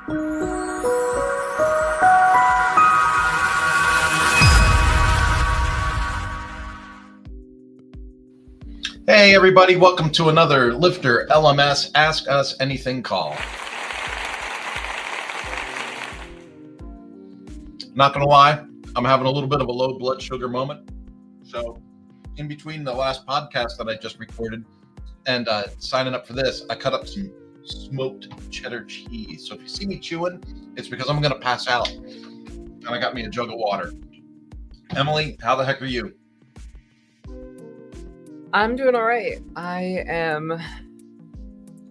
Hey everybody, welcome to another Lifter LMS Ask Us Anything call. Not gonna lie, I'm having a little bit of a low blood sugar moment. So in between the last podcast that I just recorded and signing up for this, I cut up some smoked cheddar cheese. So if you see me chewing, it's because I'm gonna pass out. And I got me a jug of water. Emily, how the heck are you? I'm doing all right. I am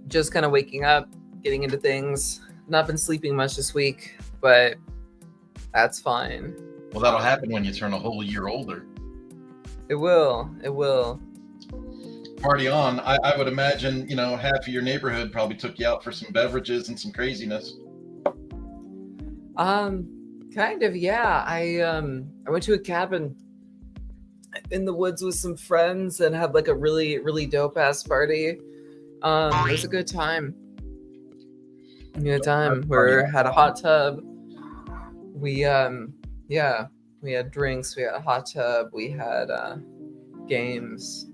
just kind of waking up, getting into things. Not been sleeping much this week, but that's fine. Well, that'll happen when you turn a whole year older. It will. It will. Party on. I would imagine, half of your neighborhood probably took you out for some beverages and some craziness. Kind of, yeah. I went to a cabin in the woods with some friends and had like a really, really dope ass party. It was a good time. We had a hot tub. We had drinks, we had a hot tub, we had games,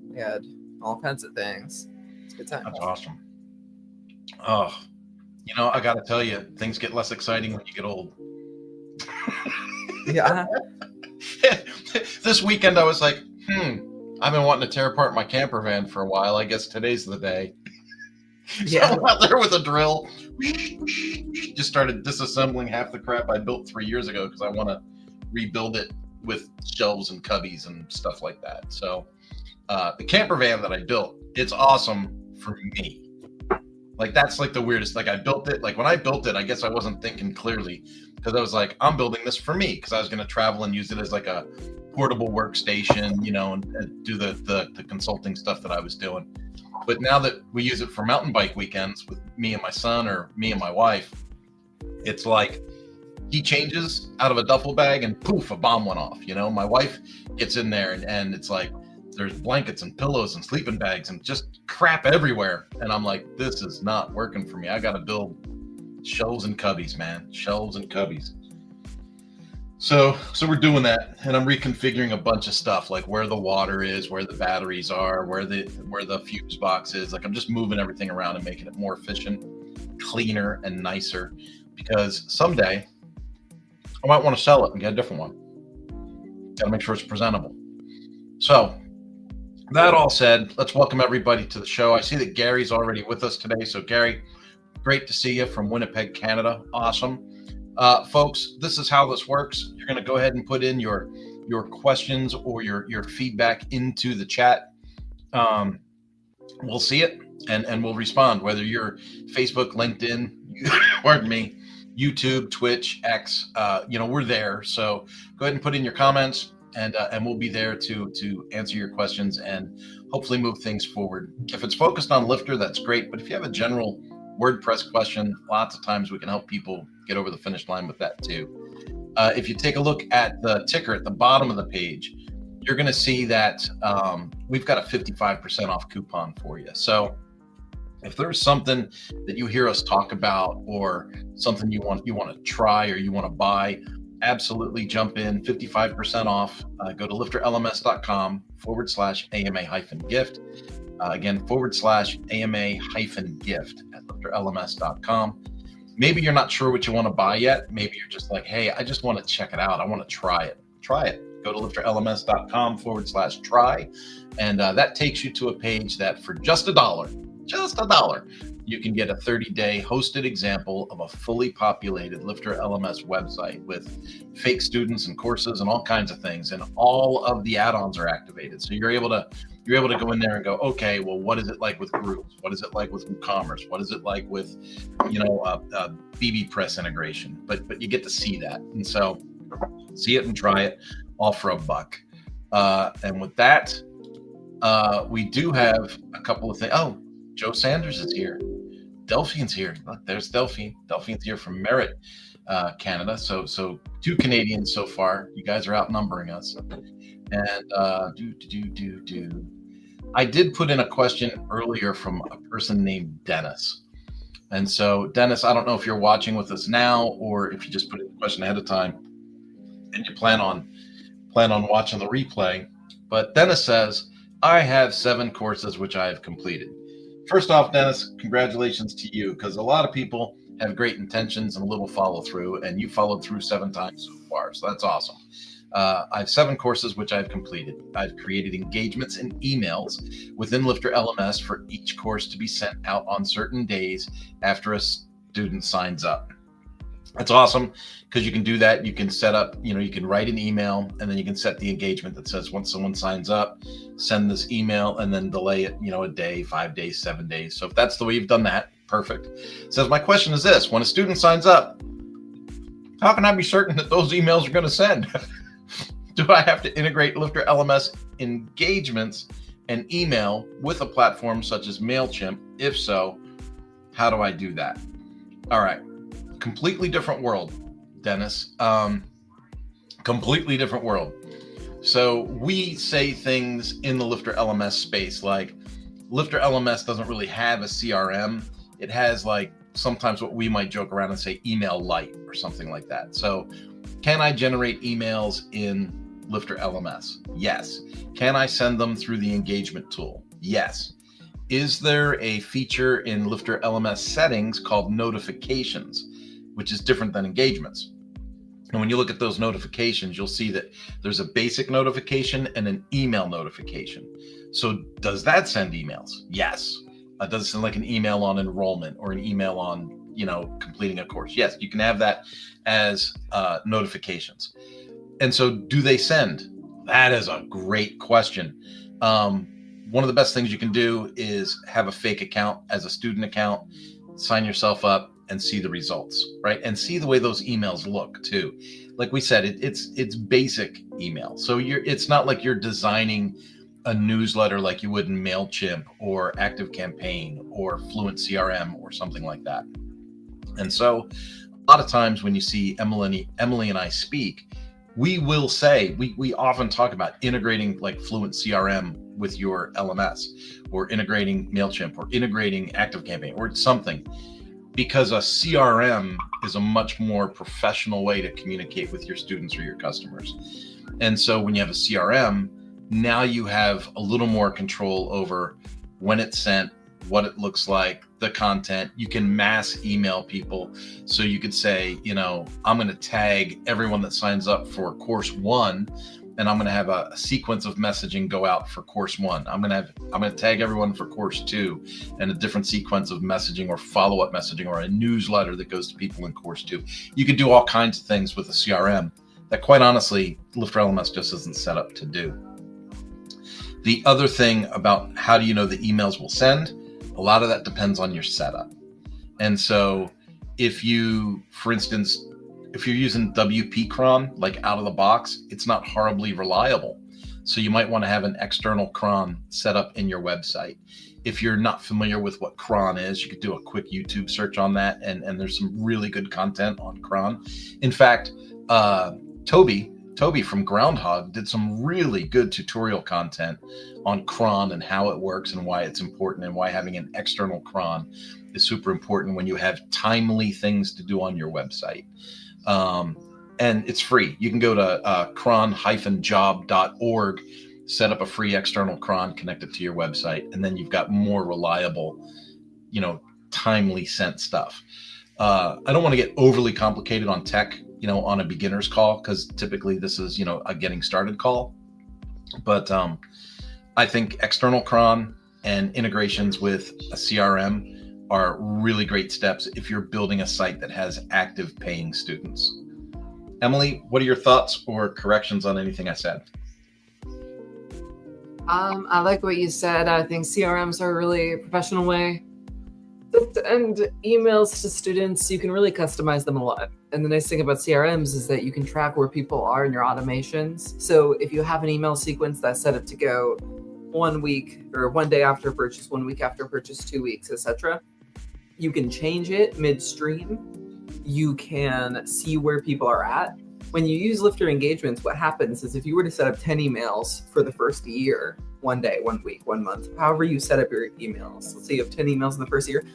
we had all kinds of things. It's a good time. That's awesome. Oh, I gotta tell you, things get less exciting when you get old. Yeah. This weekend I was like, I've been wanting to tear apart my camper van for a while. I guess today's the day. Yeah. So I'm out there with a drill, just started disassembling half the crap I built 3 years ago because I want to rebuild it with shelves and cubbies and stuff like that. So the camper van that I built, it's awesome for me. Like, that's like the weirdest. Like, I built it, like when I built it, I guess I wasn't thinking clearly because I was like, I'm building this for me because I was going to travel and use it as like a portable workstation, and do the consulting stuff that I was doing. But now that we use it for mountain bike weekends with me and my son or me and my wife, it's like he changes out of a duffel bag and poof, a bomb went off. My wife gets in there and it's like there's blankets and pillows and sleeping bags and just crap everywhere. And I'm like, this is not working for me. I got to build shelves and cubbies, man. Shelves and cubbies. So we're doing that, and I'm reconfiguring a bunch of stuff, like where the water is, where the batteries are, where the fuse box is. Like, I'm just moving everything around and making it more efficient, cleaner, and nicer, because someday I might want to sell it and get a different one. Got to make sure it's presentable. So that all said, let's welcome everybody to the show. I see that Gary's already with us today. So Gary, great to see you from Winnipeg, Canada. Awesome. Folks, this is how this works. You're going to go ahead and put in your questions or your feedback into the chat. We'll see it and we'll respond, whether you're Facebook, LinkedIn, pardon me, YouTube, Twitch, X, we're there. So go ahead and put in your comments and we'll be there to answer your questions and hopefully move things forward. If it's focused on Lifter, that's great. But if you have a general WordPress question, lots of times we can help people get over the finish line with that too. If you take a look at the ticker at the bottom of the page, you're going to see that we've got a 55% off coupon for you. So if there's something that you hear us talk about or something you want to try or you want to buy, absolutely jump in. 55% off. Go to lifterlms.com/AMA-gift. Again, /AMA-gift at LifterLMS.com. Maybe you're not sure what you want to buy yet. Maybe you're just like, hey, I just want to check it out. I want to try it. Try it. Go to lifterlms.com/try. And that takes you to a page that for just $1, you can get a 30-day hosted example of a fully populated Lifter LMS website with fake students and courses and all kinds of things. And all of the add-ons are activated. So you're able to go in there and go, okay, well, what is it like with groups? What is it like with WooCommerce? What is it like with, BB Press integration? But you get to see that. And so see it and try it, all for $1. And with that, we do have a couple of things. Oh, Joe Sanders is here. Delphine's here. Look, there's Delphine. Delphine's here from Merritt, Canada. So 2 Canadians so far. You guys are outnumbering us. And I did put in a question earlier from a person named Dennis. And so, Dennis, I don't know if you're watching with us now or if you just put in the question ahead of time and you plan on watching the replay. But Dennis says, I have 7 courses which I have completed. First off, Dennis, congratulations to you, because a lot of people have great intentions and little follow through, and you followed through 7 times so far. So that's awesome. I have 7 courses which I've completed. I've created engagements and emails within LifterLMS for each course to be sent out on certain days after a student signs up. That's awesome, because you can do that. You can set up, you can write an email, and then you can set the engagement that says once someone signs up, send this email, and then delay it, a day, 5 days, 7 days. So if that's the way you've done that, perfect. It says, my question is this: when a student signs up, how can I be certain that those emails are going to send? Do I have to integrate LifterLMS engagements and email with a platform such as MailChimp? If so, how do I do that? All right. Completely different world, Dennis. Completely different world. So we say things in the LifterLMS space like LifterLMS doesn't really have a CRM. It has sometimes what we might joke around and say email light or something like that. So can I generate emails in LifterLMS? Yes. Can I send them through the engagement tool? Yes. Is there a feature in LifterLMS settings called notifications, which is different than engagements? And when you look at those notifications, you'll see that there's a basic notification and an email notification. So does that send emails? Yes. Does it send an email on enrollment or an email on, completing a course? Yes, you can have that as notifications. And so do they send? That is a great question. One of the best things you can do is have a fake account as a student account, sign yourself up, and see the results, right? And see the way those emails look too. Like we said, it's basic email. So it's not like you're designing a newsletter like you would in MailChimp or ActiveCampaign or Fluent CRM or something like that. And so a lot of times when you see Emily and I speak, we will say, we often talk about integrating Fluent CRM with your LMS, or integrating MailChimp, or integrating ActiveCampaign or something, because a CRM is a much more professional way to communicate with your students or your customers. And so when you have a CRM, now you have a little more control over when it's sent, what it looks like, the content. You can mass email people. So you could say, I'm going to tag everyone that signs up for course 1, and I'm going to have a sequence of messaging go out for course 1. I'm going to tag everyone for course 2, and a different sequence of messaging or follow-up messaging or a newsletter that goes to people in course 2. You could do all kinds of things with a CRM that, quite honestly, LifterLMS just isn't set up to do. The other thing about how do you know the emails will send, a lot of that depends on your setup. And so if you, for instance, if you're using WP cron, out of the box, it's not horribly reliable. So you might want to have an external cron set up in your website. If you're not familiar with what cron is, you could do a quick YouTube search on that. And there's some really good content on cron. In fact, Toby from Groundhog did some really good tutorial content on cron and how it works and why it's important, and why having an external cron is super important when you have timely things to do on your website. And it's free. You can go to cron-job.org, set up a free external cron, connect it to your website, and then you've got more reliable, timely sent stuff. I don't want to get overly complicated on tech, on a beginner's call, because typically this is, a getting started call. But I think external cron and integrations with a CRM are really great steps if you're building a site that has active paying students. Emily, what are your thoughts or corrections on anything I said? I like what you said. I think CRMs are a really professional way to send emails to students. You can really customize them a lot. And the nice thing about CRMs is that you can track where people are in your automations. So if you have an email sequence that's set up to go 1 week or 1 day after purchase, 1 week after purchase, 2 weeks, etc., you can change it midstream. You can see where people are at. When you use Lifter engagements, what happens is if you were to set up 10 emails for the first year, 1 day, 1 week, 1 month, however you set up your emails, let's say you have 10 emails in the first year,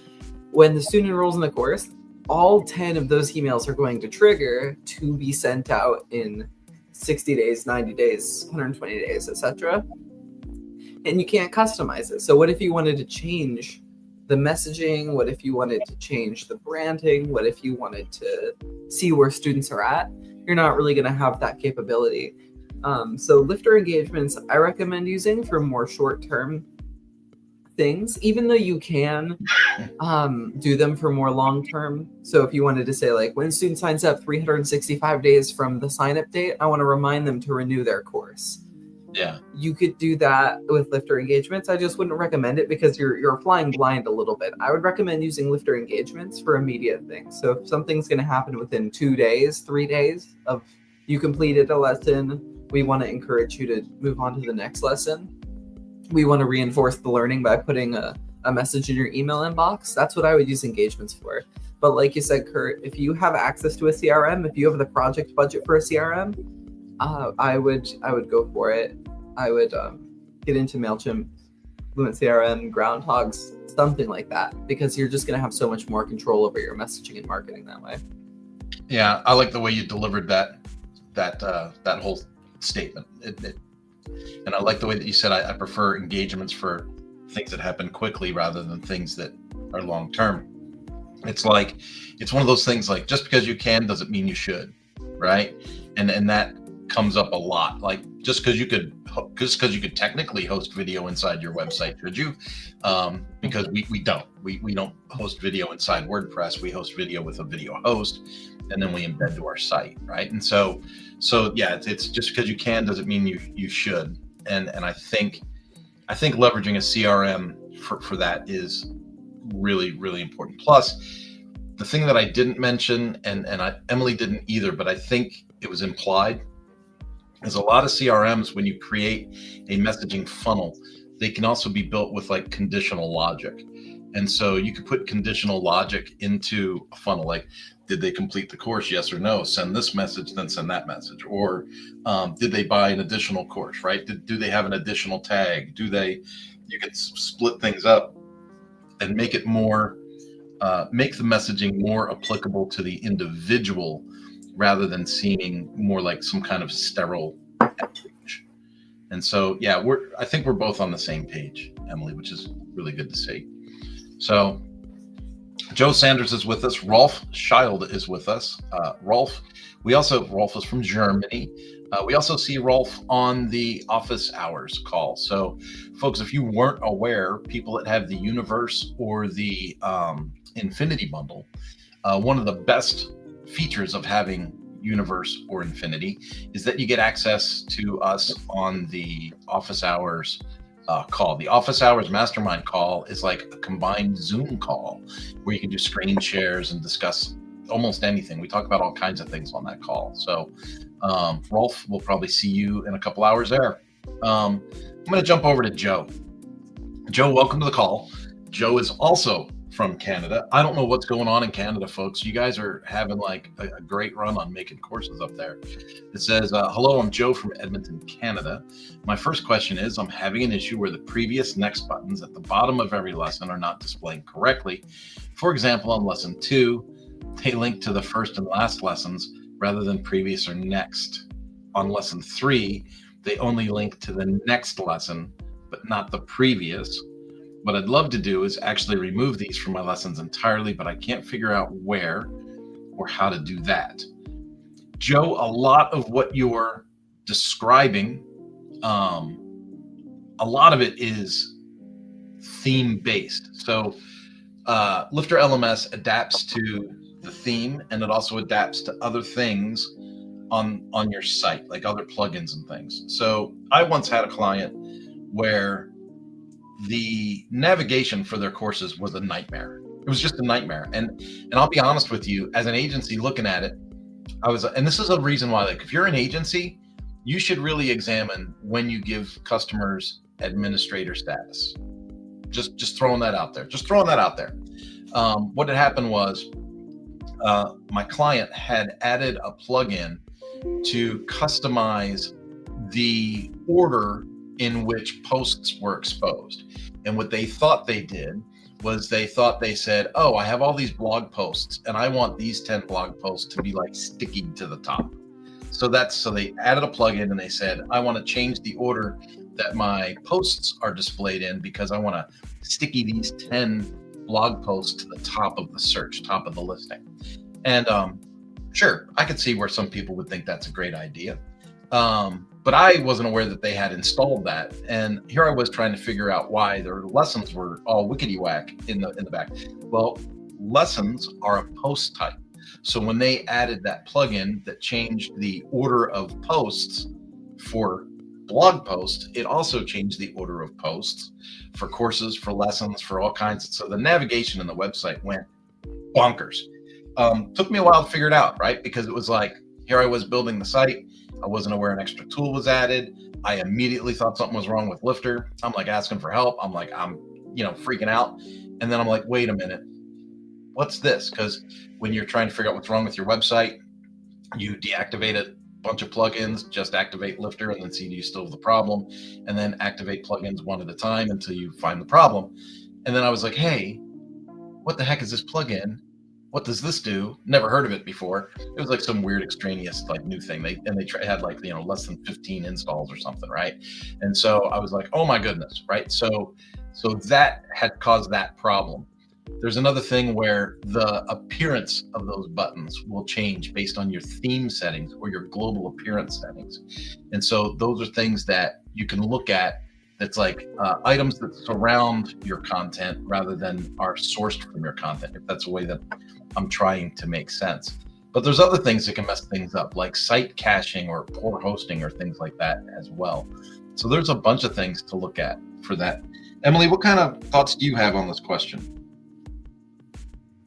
when the student enrolls in the course, all 10 of those emails are going to trigger to be sent out in 60 days, 90 days, 120 days, etc. And you can't customize it. So what if you wanted to change the messaging? What if you wanted to change the branding? What if you wanted to see where students are at? You're not really going to have that capability. So Lifter engagements, I recommend using for more short-term things, even though you can do them for more long-term. So if you wanted to say, like, when a student signs up 365 days from the sign-up date, I want to remind them to renew their course. Yeah, you could do that with Lifter engagements. I just wouldn't recommend it because you're flying blind a little bit. I would recommend using Lifter engagements for immediate things. So if something's going to happen within 2 days, 3 days of you completed a lesson, we want to encourage you to move on to the next lesson. We want to reinforce the learning by putting a message in your email inbox. That's what I would use engagements for. But like you said, Kurt, if you have access to a CRM, if you have the project budget for a CRM, I would go for it. I would get into MailChimp, Fluent CRM, Groundhogs, something like that, because you're just going to have so much more control over your messaging and marketing that way. Yeah, I like the way you delivered that whole statement. And I like the way that you said I prefer engagements for things that happen quickly rather than things that are long term. It's like, it's one of those things like, just because you can doesn't mean you should, right? And that comes up a lot. Like, just because you could technically host video inside your website, should you? Because we don't host video inside WordPress. We host video with a video host, and then we embed to our site, right? And so yeah, it's just because you can doesn't mean you should. And I think leveraging a CRM for that is really, really important. Plus, the thing that I didn't mention, and Emily didn't either, but I think it was implied, is a lot of CRMs, when you create a messaging funnel, they can also be built with like conditional logic. And so you could put conditional logic into a funnel, like, did they complete the course? Yes or no? Send this message, then send that message. Or did they buy an additional course, right? Do they have an additional tag? You can split things up and make it more, make the messaging more applicable to the individual rather than seeming more like some kind of sterile outreach. And so, yeah, I think we're both on the same page, Emily, which is really good to see. So Joe Sanders is with us. Rolf Schild is with us. Rolf is from Germany. We also see Rolf on the office hours call. So folks, if you weren't aware, people that have the Universe or the Infinity bundle, one of the best features of having Universe or Infinity is that you get access to us on the office hours call. The office hours mastermind call is like a combined Zoom call where you can do screen shares and discuss almost anything. We talk about all kinds of things on that call. So Rolf, we'll probably see you in a couple hours there. I'm going to jump over to Joe. Joe, welcome to the call. Joe is also from Canada. I don't know what's going on in Canada, folks. You guys are having like a great run on making courses up there. It says, hello, I'm Joe from Edmonton, Canada. My first question is, I'm having an issue where the previous next buttons at the bottom of every lesson are not displaying correctly. For example, on lesson 2, they link to the first and last lessons rather than previous or next. On lesson 3, they only link to the next lesson, but not the previous. What I'd love to do is actually remove these from my lessons entirely, but I can't figure out where or how to do that. Joe, a lot of what you're describing, a lot of it is theme-based. So LifterLMS adapts to the theme, and it also adapts to other things on your site, like other plugins and things. So I once had a client where the navigation for their courses was a nightmare. It was just a nightmare. And I'll be honest with you, as an agency looking at it, and this is a reason why, like, if you're an agency, you should really examine when you give customers administrator status. Just throwing that out there. What had happened was my client had added a plugin to customize the order in which posts were exposed. And what they thought they did was they thought they said, oh, I have all these blog posts and I want these 10 blog posts to be like sticky to the top. So they added a plugin and they said, I want to change the order that my posts are displayed in because I want to sticky these 10 blog posts to the top of the search, top of the listing. And sure, I could see where some people would think that's a great idea. But I wasn't aware that they had installed that. And here I was trying to figure out why their lessons were all wickety whack in the back. Well, lessons are a post type. So when they added that plugin that changed the order of posts for blog posts, it also changed the order of posts for courses, for lessons, for all kinds. So the navigation in the website went bonkers. Took me a while to figure it out, right? Because it was like, here I was building the site. I wasn't aware an extra tool was added. I immediately thought something was wrong with Lifter. I'm like asking for help. I'm freaking out. And then I'm like, wait a minute, what's this? Because when you're trying to figure out what's wrong with your website, you deactivate a bunch of plugins, just activate Lifter and then see do you still have the problem, and then activate plugins one at a time until you find the problem. And then I was like, hey, what the heck is this plugin? What does this do? Never heard of it before. It was like some weird extraneous like new thing. They had like, less than 15 installs or something, right? And so I was like, oh my goodness, right? So that had caused that problem. There's another thing where the appearance of those buttons will change based on your theme settings or your global appearance settings. And so those are things that you can look at. That's like items that surround your content rather than are sourced from your content, if that's a way that I'm trying to make sense. But there's other things that can mess things up, like site caching or poor hosting or things like that as well. So there's a bunch of things to look at for that. Emily, what kind of thoughts do you have on this question?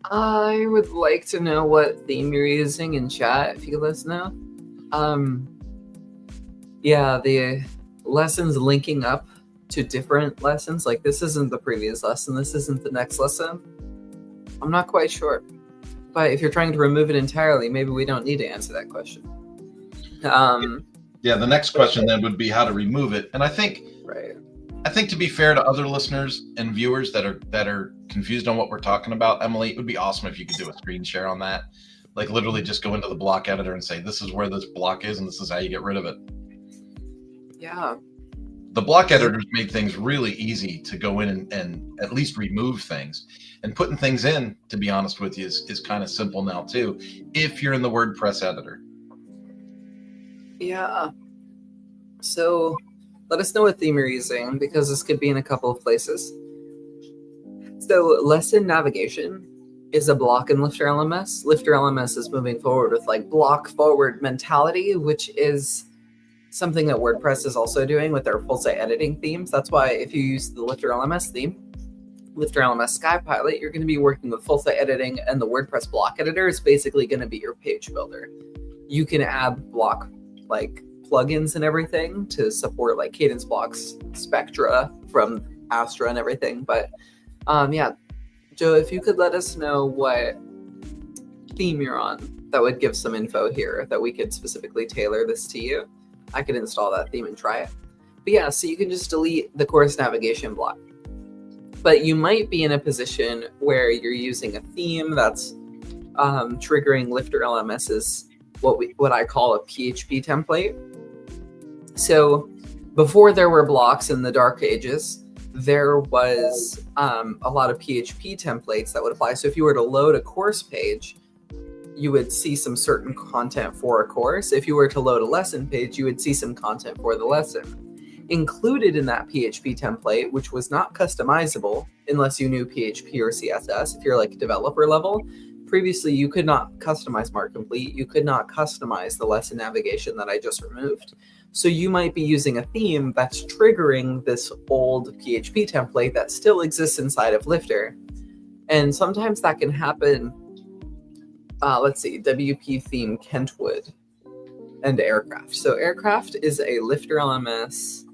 I would like to know what theme you're using in chat, if you could let us know. Yeah, the lessons linking up to different lessons, like this isn't the previous lesson, this isn't the next lesson. I'm not quite sure. But if you're trying to remove it entirely, maybe we don't need to answer that question. Yeah, the next question then would be how to remove it. And I think to be fair to other listeners and viewers that are confused on what we're talking about, Emily, it would be awesome if you could do a screen share on that. Like literally just go into the block editor and say, this is where this block is and this is how you get rid of it. Yeah. The block editors made things really easy to go in and at least remove things. And putting things in, to be honest with you, is kind of simple now too, if you're in the WordPress editor. Yeah. So let us know what theme you're using, because this could be in a couple of places. So lesson navigation is a block in LifterLMS. LifterLMS is moving forward with like block forward mentality, which is something that WordPress is also doing with their full site editing themes. That's why if you use the LifterLMS theme, LifterLMS SkyPilot, you're going to be working with full site editing, and the WordPress block editor is basically going to be your page builder. You can add block like plugins and everything to support like cadence blocks, Spectra from Astra and everything. But yeah, Joe, if you could let us know what theme you're on, that would give some info here that we could specifically tailor this to you. I could install that theme and try it. But yeah, so you can just delete the course navigation block. But you might be in a position where you're using a theme that's triggering LifterLMS's what I call a PHP template. So before there were blocks in the dark ages, there was a lot of PHP templates that would apply. So if you were to load a course page, you would see some certain content for a course. If you were to load a lesson page, you would see some content for the lesson. Included in that PHP template, which was not customizable unless you knew PHP or CSS, if you're like developer level, previously you could not customize Mark Complete, you could not customize the lesson navigation that I just removed. So you might be using a theme that's triggering this old PHP template that still exists inside of Lifter. And sometimes that can happen. Let's see, WP theme Kentwood and Aircraft. So Aircraft is a LifterLMS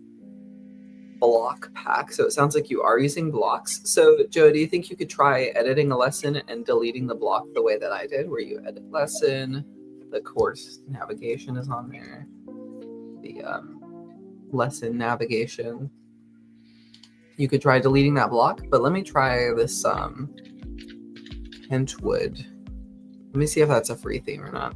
block pack. So it sounds like you are using blocks. So Joe, do you think you could try editing a lesson and deleting the block the way that I did, where you edit lesson, the course navigation is on there, the lesson navigation you could try deleting that block, but let me try this Kentwood. Let me see if that's a free theme or not.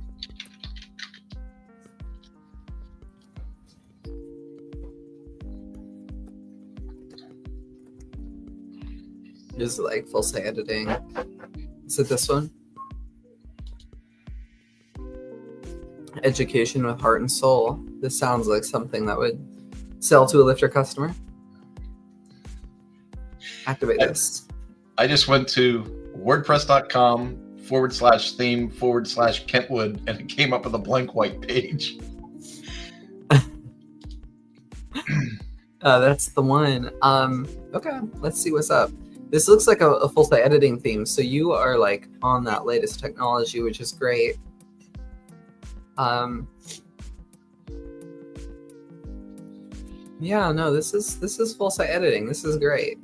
Just like full site editing. Is it this one? Education with heart and soul. This sounds like something that would sell to a Lifter customer. Activate this. I just went to wordpress.com/theme/Kentwood and it came up with a blank white page. That's the one. Okay, let's see what's up. This looks like a full site editing theme, so you are like on that latest technology, which is great. Yeah, no, this is full site editing. This is great.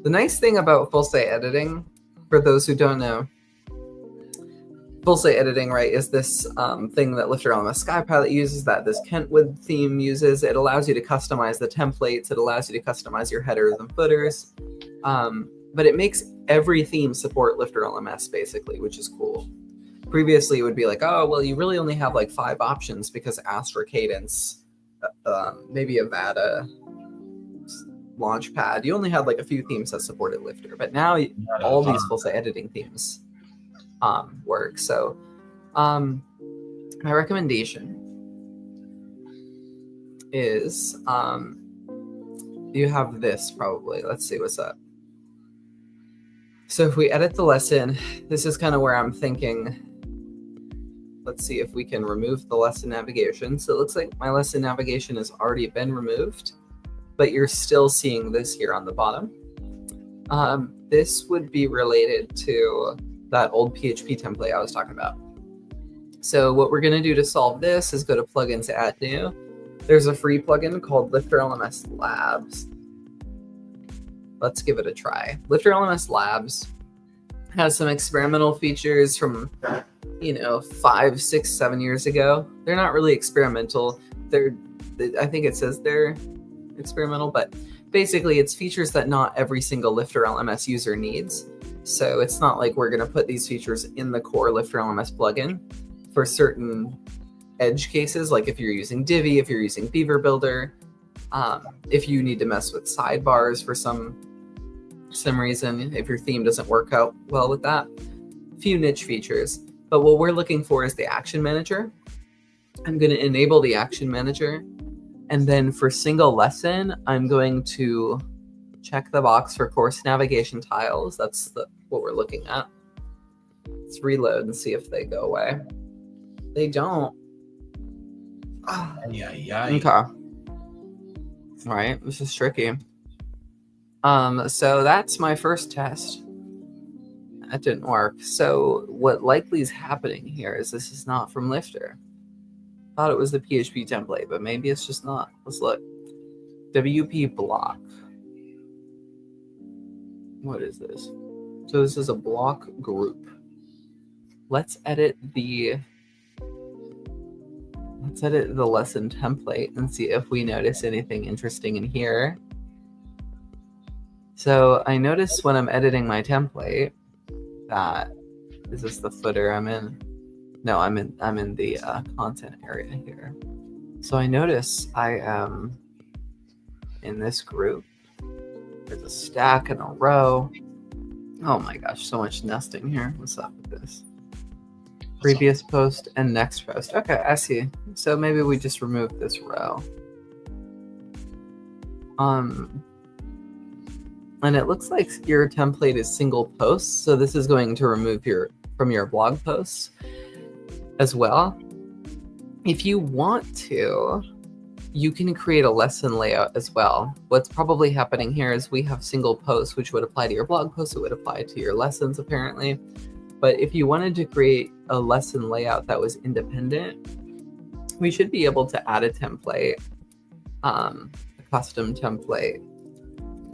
The nice thing about full site editing, for those who don't know, full site editing, right, is this thing that LifterLMS SkyPilot uses, that this Kentwood theme uses. It allows you to customize the templates. It allows you to customize your headers and footers. But it makes every theme support LifterLMS, basically, which is cool. Previously, it would be like, oh, well, you really only have like 5 options because Astra Cadence, maybe Avada, Launchpad, you only had like a few themes that supported Lifter. But now all these full site editing themes work. So my recommendation is you have this probably. Let's see what's up. So if we edit the lesson, this is kind of where I'm thinking. Let's see if we can remove the lesson navigation. So it looks like my lesson navigation has already been removed, but you're still seeing this here on the bottom. This would be related to that old PHP template I was talking about. So what we're going to do to solve this is go to plugins, add new. There's a free plugin called LifterLMS Labs. Let's give it a try. LifterLMS Labs has some experimental features from, 5, 6, 7 years ago. They're not really experimental. I think it says they're experimental, but basically it's features that not every single LifterLMS user needs. So it's not like we're going to put these features in the core LifterLMS plugin for certain edge cases, like if you're using Divi, if you're using Beaver Builder, if you need to mess with sidebars for some reason, if your theme doesn't work out well with that. Few niche features. But what we're looking for is the action manager. I'm going to enable the action manager. And then for single lesson, I'm going to check the box for course navigation tiles. That's what we're looking at. Let's reload and see if they go away. They don't. Okay. All right, this is tricky. So that's my first test. That didn't work. So what likely is happening here is this is not from Lifter. Thought it was the PHP template, but maybe it's just not. Let's look. WP block. What is this? So this is a block group. Let's edit the lesson template and see if we notice anything interesting in here. So I notice when I'm editing my template that, is this the footer I'm in? No, I'm in the content area here. So I notice I am in this group. There's a stack and a row. Oh my gosh, so much nesting here. What's up with this? Previous post and next post. Okay, I see. So maybe we just remove this row. And it looks like your template is single posts. So this is going to remove from your blog posts as well. If you want to, you can create a lesson layout as well. What's probably happening here is we have single posts, which would apply to your blog posts. It would apply to your lessons, apparently. But if you wanted to create a lesson layout that was independent, we should be able to add a template, a custom template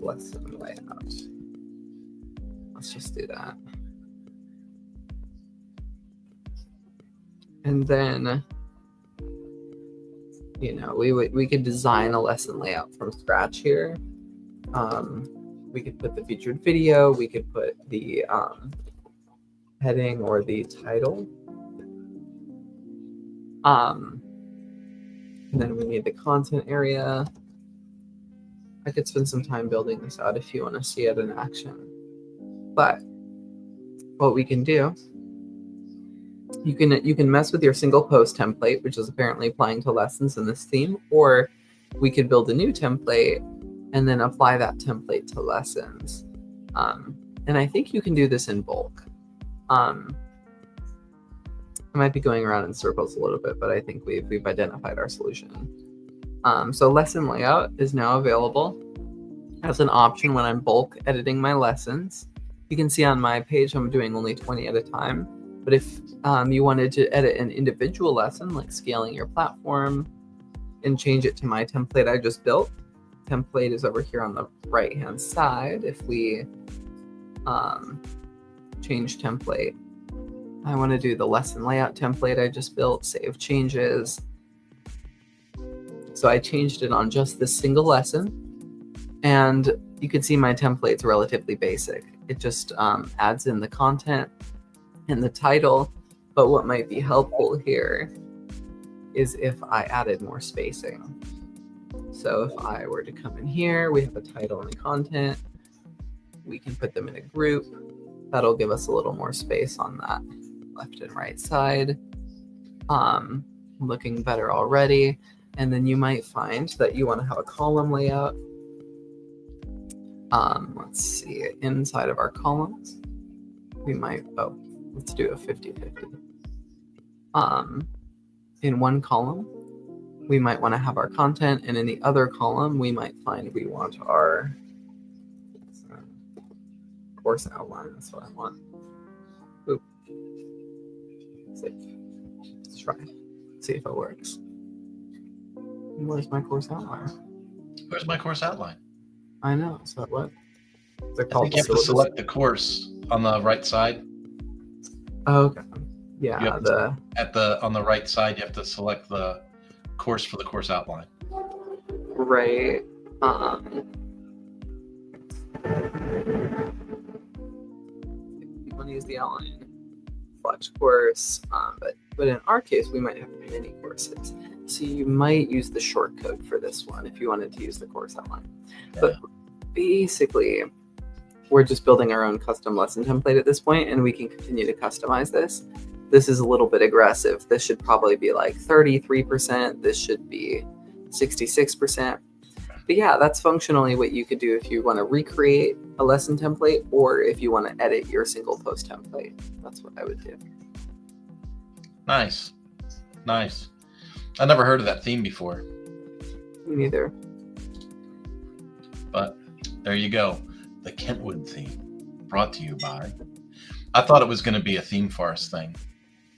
lesson layout. Let's just do that. And then we could design a lesson layout from scratch here. We could put the featured video, we could put the heading or the title. And then we need the content area. I could spend some time building this out if you want to see it in action. But what we can do, you can mess with your single post template, which is apparently applying to lessons in this theme, or we could build a new template and then apply that template to lessons. And I think you can do this in bulk. I might be going around in circles a little bit, but I think we've identified our solution. So lesson layout is now available as an option when I'm bulk editing my lessons. You can see on my page I'm doing only 20 at a time. But if you wanted to edit an individual lesson, like scaling your platform, and change it to my template I just built, template is over here on the right-hand side. If we change template, I want to do the lesson layout template I just built, save changes. So I changed it on just this single lesson, and you can see my template's relatively basic. It just adds in the content and the title, but what might be helpful here is if I added more spacing. So if I were to come in here, we have a title and a content. We can put them in a group. That'll give us a little more space on that left and right side. Looking better already. And then you might find that you want to have a column layout. Let's see, inside of our columns, we might, let's do a 50-50. In one column, we might want to have our content, and in the other column, we might find we want our course outline. That's what I want. Oop. Let's try. See if it works. Where's my course outline? Where's my course outline? I know. So what? I think you have to select the course on the right side. Oh, okay. Yeah. On the right side, you have to select the course for the course outline. Right. You want to use the outline flash course, but in our case, we might have many courses. So you might use the shortcode for this one if you wanted to use the course outline. Yeah. But basically, we're just building our own custom lesson template at this point, and we can continue to customize this. This is a little bit aggressive. This should probably be like 33%. This should be 66%. But yeah, that's functionally what you could do if you want to recreate a lesson template, or if you want to edit your single post template. That's what I would do. Nice. Nice. I never heard of that theme before. Me neither. But there you go. The Kentwood theme, brought to you by. I thought it was going to be a theme forest thing.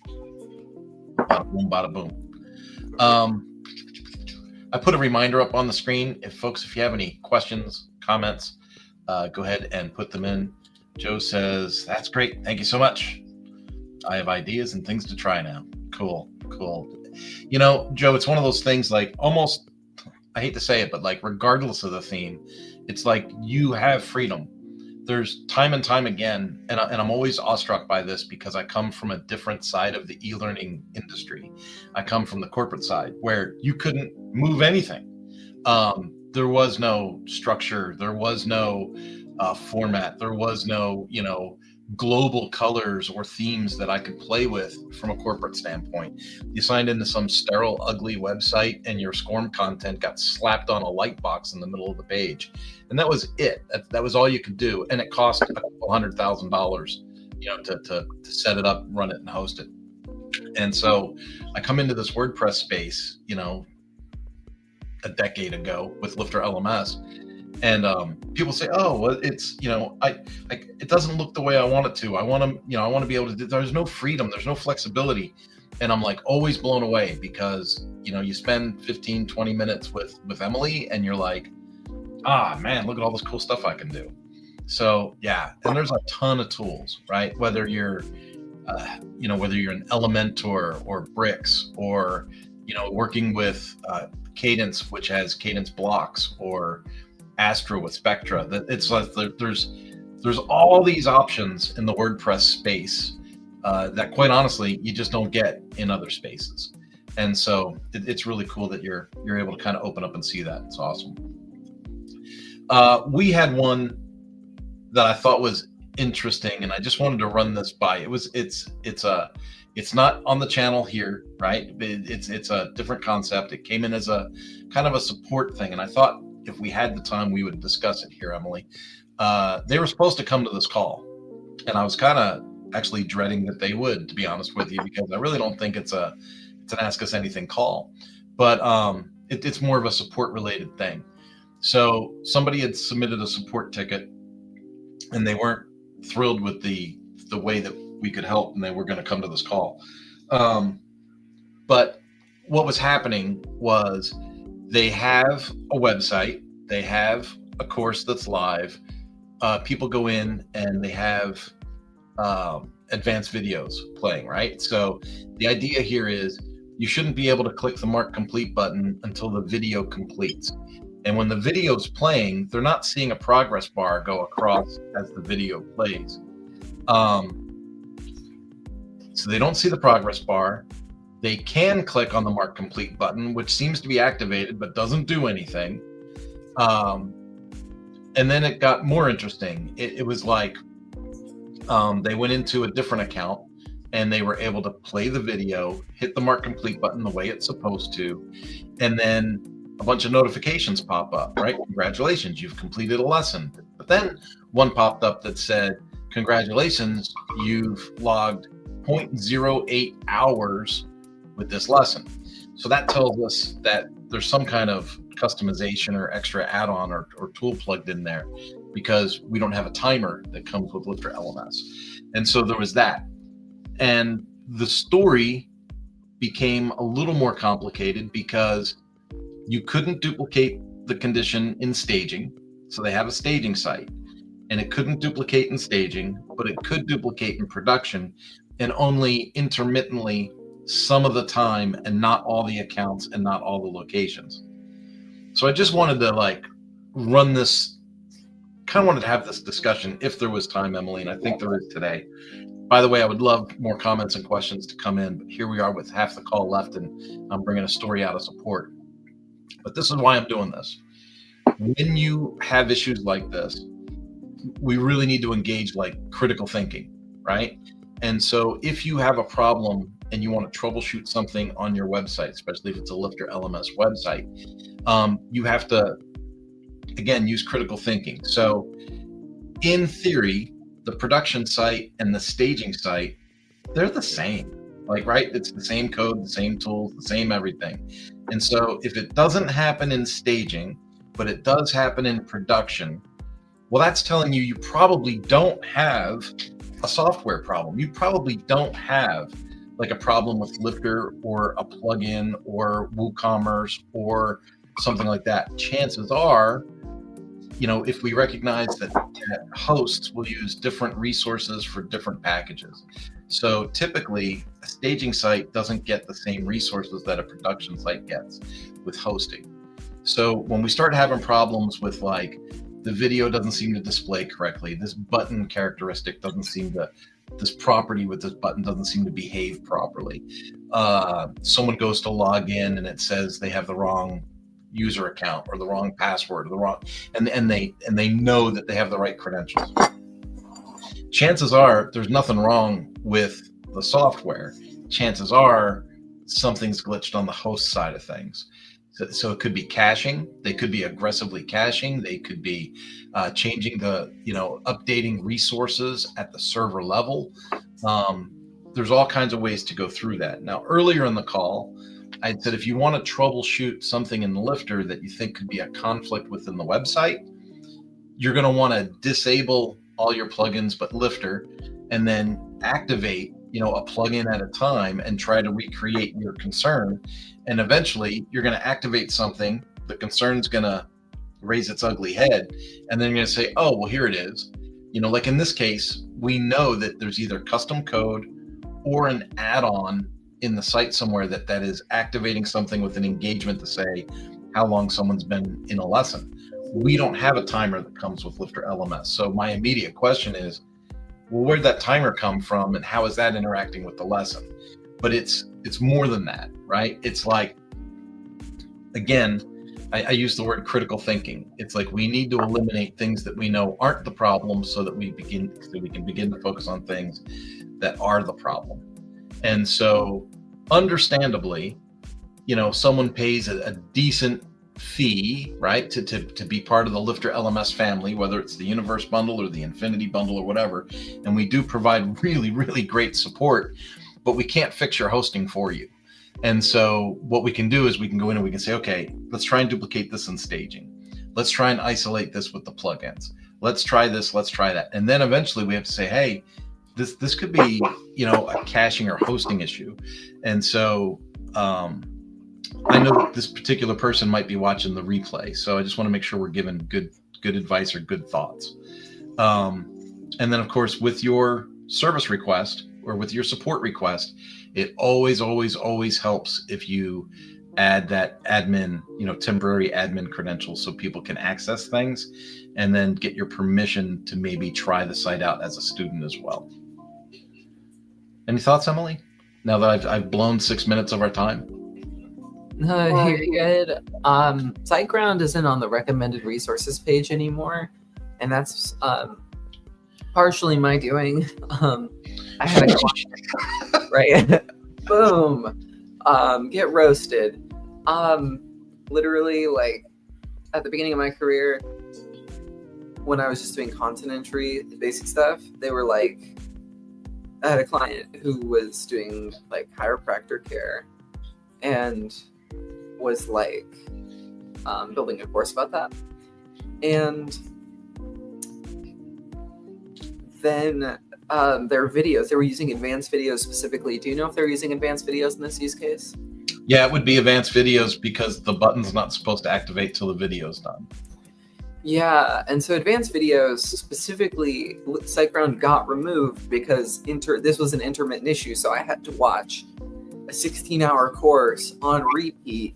Bada boom, bada boom. I put a reminder up on the screen. If you have any questions, comments, go ahead and put them in. Joe says, that's great. Thank you so much. I have ideas and things to try now. Cool. You know, Joe, it's one of those things like almost, I hate to say it, but like regardless of the theme, it's like you have freedom. There's time and time again, and I'm always awestruck by this because I come from a different side of the e-learning industry. I come from the corporate side where you couldn't move anything. There was no structure. There was no format. There was no, global colors or themes that I could play with from a corporate standpoint. You signed into some sterile, ugly website and your SCORM content got slapped on a light box in the middle of the page. And that was it. That was all you could do. And it cost $100,000, to set it up, run it, and host it. And so I come into this WordPress space, a decade ago with LifterLMS. And people say, "Oh, well, it's it doesn't look the way I want it to. I want to be able to do." There's no freedom. There's no flexibility, and I'm like always blown away because you spend 15, 20 minutes with Emily, and you're like, man, look at all this cool stuff I can do. So yeah, and there's a ton of tools, right? Whether you're an Elementor or Bricks or working with Cadence, which has Cadence blocks, or Astra with Spectra. That it's like there's all these options in the WordPress space that, quite honestly, you just don't get in other spaces. And so it's really cool that you're able to kind of open up and see that. It's awesome. We had one that I thought was interesting, and I just wanted to run this by. It's not on the channel here, right? It's a different concept. It came in as a kind of a support thing, and I thought if we had the time, we would discuss it here, Emily. They were supposed to come to this call, and I was kind of actually dreading that they would, to be honest with you, because I really don't think it's an Ask Us Anything call, but it's more of a support related thing. So somebody had submitted a support ticket, and they weren't thrilled with the way that we could help, and they were going to come to this call. But what was happening was they have a website, they have a course that's live. People go in and they have advanced videos playing, right? So the idea here is you shouldn't be able to click the Mark Complete button until the video completes. And when the video's playing, they're not seeing a progress bar go across as the video plays. So they don't see the progress bar. They can click on the Mark Complete button, which seems to be activated but doesn't do anything. And then it got more interesting. It was like they went into a different account and they were able to play the video, hit the Mark Complete button the way it's supposed to, and then a bunch of notifications pop up, right? Congratulations, you've completed a lesson. But then one popped up that said, congratulations, you've logged 0.08 hours with this lesson. So that tells us that there's some kind of customization or extra add-on or tool plugged in there, because we don't have a timer that comes with LifterLMS. And so there was that. And the story became a little more complicated because you couldn't duplicate the condition in staging. So they have a staging site, and it couldn't duplicate in staging, but it could duplicate in production, and only intermittently some of the time, and not all the accounts and not all the locations. So I just wanted to run this, kind of wanted to have this discussion if there was time, Emily, and I think there is today. By the way, I would love more comments and questions to come in, but here we are with half the call left, and I'm bringing a story out of support. But this is why I'm doing this. When you have issues like this, we really need to engage critical thinking, right? And so if you have a problem and you want to troubleshoot something on your website, especially if it's a LifterLMS website, you have to, again, use critical thinking. So in theory, the production site and the staging site, they're the same, right? It's the same code, the same tools, the same everything. And so if it doesn't happen in staging, but it does happen in production, well, that's telling you probably don't have a software problem. You probably don't have a problem with Lifter or a plugin or WooCommerce or something like that. Chances are, if we recognize that hosts will use different resources for different packages. So typically a staging site doesn't get the same resources that a production site gets with hosting. So when we start having problems with the video doesn't seem to display correctly, this button characteristic doesn't seem to, this property with this button doesn't seem to behave properly. Someone goes to log in and it says they have the wrong user account or the wrong password or the wrong, and they know that they have the right credentials. Chances are there's nothing wrong with the software. Chances are something's glitched on the host side of things. So it could be caching. They could be aggressively caching. They could be changing updating resources at the server level. There's all kinds of ways to go through that. Now, earlier in the call, I said if you want to troubleshoot something in Lifter that you think could be a conflict within the website, you're going to want to disable all your plugins but Lifter, and then activate a plugin at a time and try to recreate your concern. And eventually you're going to activate something, the concern's going to raise its ugly head, and then you're going to say, oh, well, here it is. In this case, we know that there's either custom code or an add-on in the site somewhere that is activating something with an engagement to say how long someone's been in a lesson. We don't have a timer that comes with LifterLMS. So my immediate question is, well, where'd that timer come from and how is that interacting with the lesson? But it's more than that, right? It's like, again, I use the word critical thinking. It's like we need to eliminate things that we know aren't the problem so that we can begin to focus on things that are the problem. And so understandably, someone pays a decent fee, right, to be part of the LifterLMS family, whether it's the Universe bundle or the Infinity bundle or whatever. And we do provide really, really great support, but we can't fix your hosting for you. And so what we can do is we can go in and we can say, okay, let's try and duplicate this in staging. Let's try and isolate this with the plugins. Let's try this, let's try that. And then eventually we have to say, hey, this could be, a caching or hosting issue. And so I know that this particular person might be watching the replay. So I just want to make sure we're giving good advice or good thoughts. And then of course, with your service request or with your support request, it always helps if you add that admin, temporary admin credentials so people can access things and then get your permission to maybe try the site out as a student as well. Any thoughts, Emily? Now that I've blown 6 minutes of our time? You're good. SiteGround isn't on the recommended resources page anymore, and that's partially my doing. I had a right. Boom. Get roasted. Literally, like at the beginning of my career, when I was just doing content entry, the basic stuff, they were like, I had a client who was doing like chiropractor care and was like building a course about that. And then their videos, they were using advanced videos specifically. Do you know if they're using advanced videos in this use case? Yeah, it would be advanced videos because the button's not supposed to activate till the video's done. Yeah, and so advanced videos specifically, SiteGround got removed because this was an intermittent issue, so I had to watch a 16-hour course on repeat.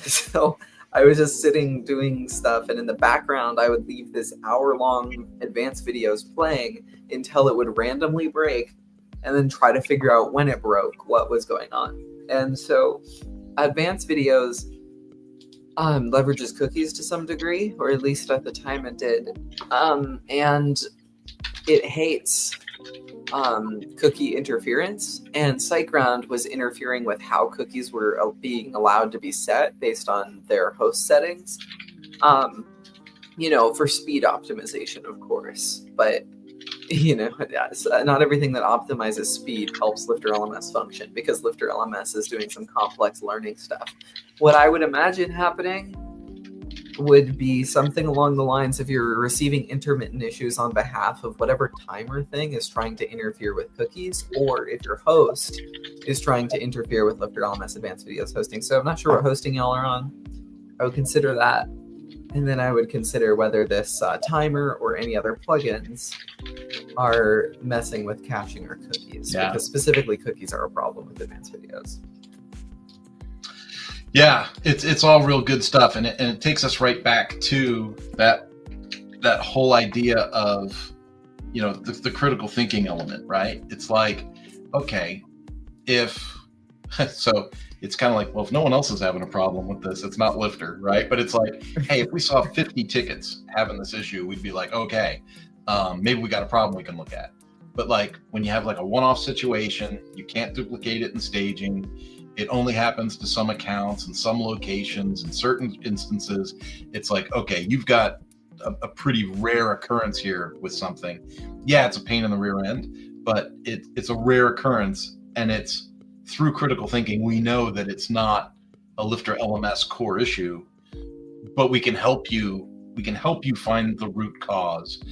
So I was just sitting doing stuff, and in the background, I would leave this hour-long advanced videos playing until it would randomly break, and then try to figure out when it broke, what was going on. And so advanced videos leverages cookies to some degree, or at least at the time it did. And it hates cookie interference, and SiteGround was interfering with how cookies were being allowed to be set based on their host settings, for speed optimization, of course. But not everything that optimizes speed helps LifterLMS function, because LifterLMS is doing some complex learning stuff. What I would imagine happening would be something along the lines of you're receiving intermittent issues on behalf of whatever timer thing is trying to interfere with cookies, or if your host is trying to interfere with LifterLMS Advanced Videos hosting. So I'm not sure what hosting y'all are on. I would consider that. And then I would consider whether this timer or any other plugins are messing with caching or cookies. Yeah. Because specifically cookies are a problem with advanced videos. Yeah, it's all real good stuff, and it takes us right back to that whole idea of the critical thinking element, right? It's like, okay, so it's kind of like, well, if no one else is having a problem with this, it's not Lifter, right? But it's like, hey, if we saw 50 tickets having this issue, we'd be like, okay, maybe we got a problem we can look at. But like when you have like a one-off situation, you can't duplicate it in staging. It only happens to some accounts and some locations and certain instances. It's like, okay, you've got a pretty rare occurrence here with something. Yeah, it's a pain in the rear end, but it's a rare occurrence, and it's through critical thinking, we know that it's not a LifterLMS core issue, but we can help you find the root cause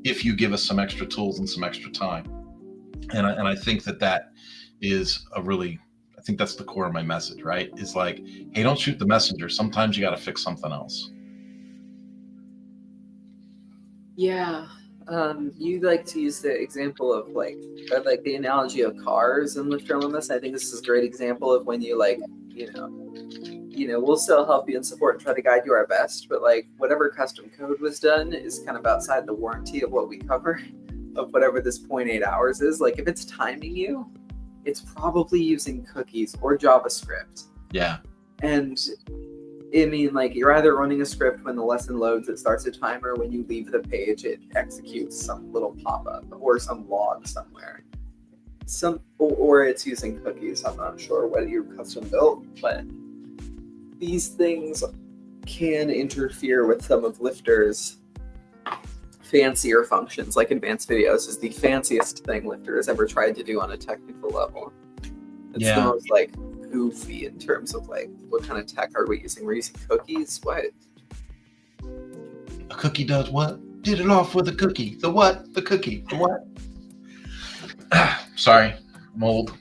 if you give us some extra tools and some extra time. And I think that is I think that's the core of my message, right? It's like, hey, don't shoot the messenger. Sometimes you got to fix something else. Yeah. You like to use the example of like the analogy of cars and LifterLMS. I think this is a great example of when you we'll still help you and support and try to guide you our best, but like whatever custom code was done is kind of outside the warranty of what we cover, of whatever this 0.8 hours is. Like if it's timing you, it's probably using cookies or JavaScript. Yeah. And I mean, like you're either running a script when the lesson loads, it starts a timer. When you leave the page, it executes some little pop-up or some log somewhere. Or it's using cookies. I'm not sure what you custom built, but these things can interfere with some of Lifter's fancier functions. Like advanced videos is the fanciest thing Lifter has ever tried to do on a technical level. It's the most like goofy in terms of like what kind of tech are we using? We're using cookies. What? A cookie does what? Did it off with a cookie. The what? The cookie. The what? Sorry, I'm old.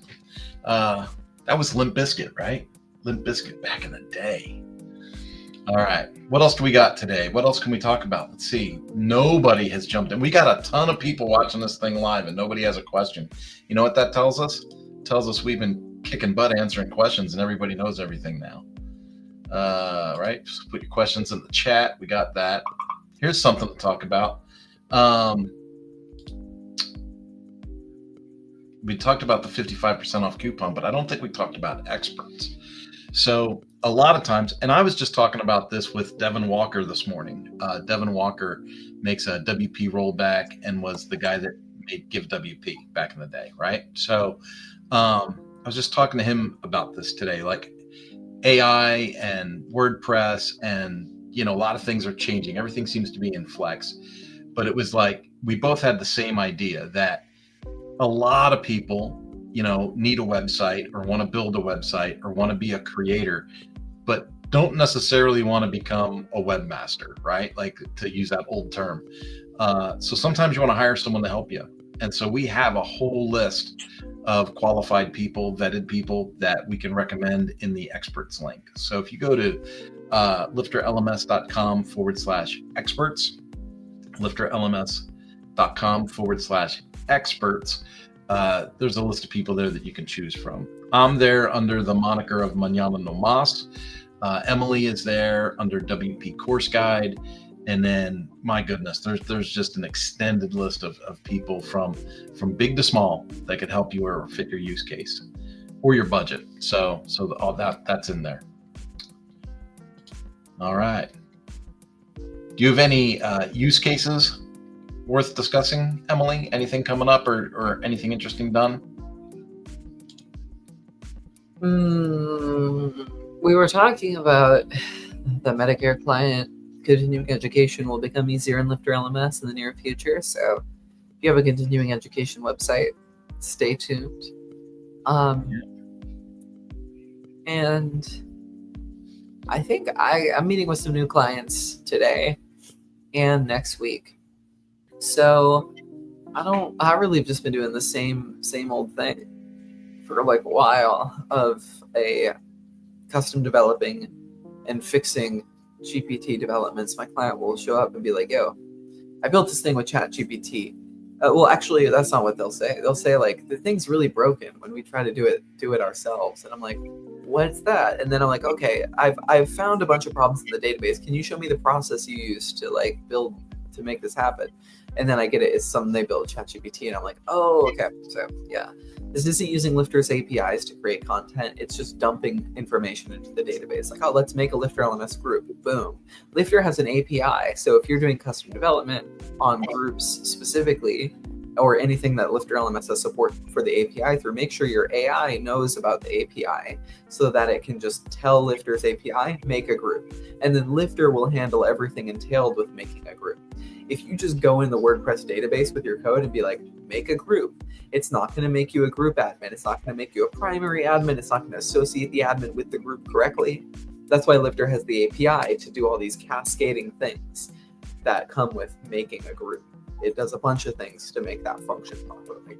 That was Limp Bizkit, right? Limp Bizkit back in the day. All right. What else do we got today? What else can we talk about? Let's see. Nobody has jumped in. We got a ton of people watching this thing live and nobody has a question. You know what that tells us? It tells us we've been kicking butt answering questions and everybody knows everything now. Right? Just put your questions in the chat. We got that. Here's something to talk about. We talked about the 55% off coupon, but I don't think we talked about experts. So a lot of times, and I was just talking about this with Devin Walker this morning. Devin Walker makes a WP rollback and was the guy that made Give WP back in the day, right? So I was just talking to him about this today, like AI and WordPress and, a lot of things are changing. Everything seems to be in flex, but it was like, we both had the same idea that a lot of people, need a website or want to build a website or want to be a creator, but don't necessarily want to become a webmaster, right? Like to use that old term. So sometimes you want to hire someone to help you. And so we have a whole list of qualified people, vetted people that we can recommend in the experts link. So if you go to LifterLMS.com/experts, LifterLMS.com/experts, there's a list of people there that you can choose from. I'm there under the moniker of Mañana No Mas. Emily is there under WP Course Guide. And then, my goodness, there's just an extended list of people from big to small that could help you or fit your use case or your budget. So all that's in there. All right. Do you have any use cases worth discussing, Emily? Anything coming up or anything interesting done? We were talking about the Medicare client. Continuing education will become easier in LifterLMS in the near future. So if you have a continuing education website, stay tuned. And I think I'm meeting with some new clients today and next week. So I really have just been doing the same old thing for like a while of a custom developing and fixing GPT developments. My client will show up and be like, yo, I built this thing with ChatGPT. Well, actually, that's not what they'll say. They'll say like, the thing's really broken when we try to do it ourselves. And I'm like, what's that? And then I'm like, okay, I've found a bunch of problems in the database. Can you show me the process you used to like build to make this happen? And then I get it. It's something they built with ChatGPT. And I'm like, oh, okay. So yeah, this isn't using Lifter's APIs to create content. It's just dumping information into the database. Like, oh, let's make a LifterLMS group. Boom. Lifter has an API. So if you're doing custom development on groups specifically, or anything that LifterLMS has support for the API through, make sure your AI knows about the API so that it can just tell Lifter's API, make a group. And then Lifter will handle everything entailed with making a group. If you just go in the WordPress database with your code and be like, make a group, it's not going to make you a group admin. It's not going to make you a primary admin. It's not going to associate the admin with the group correctly. That's why Lifter has the API to do all these cascading things that come with making a group. It does a bunch of things to make that function properly.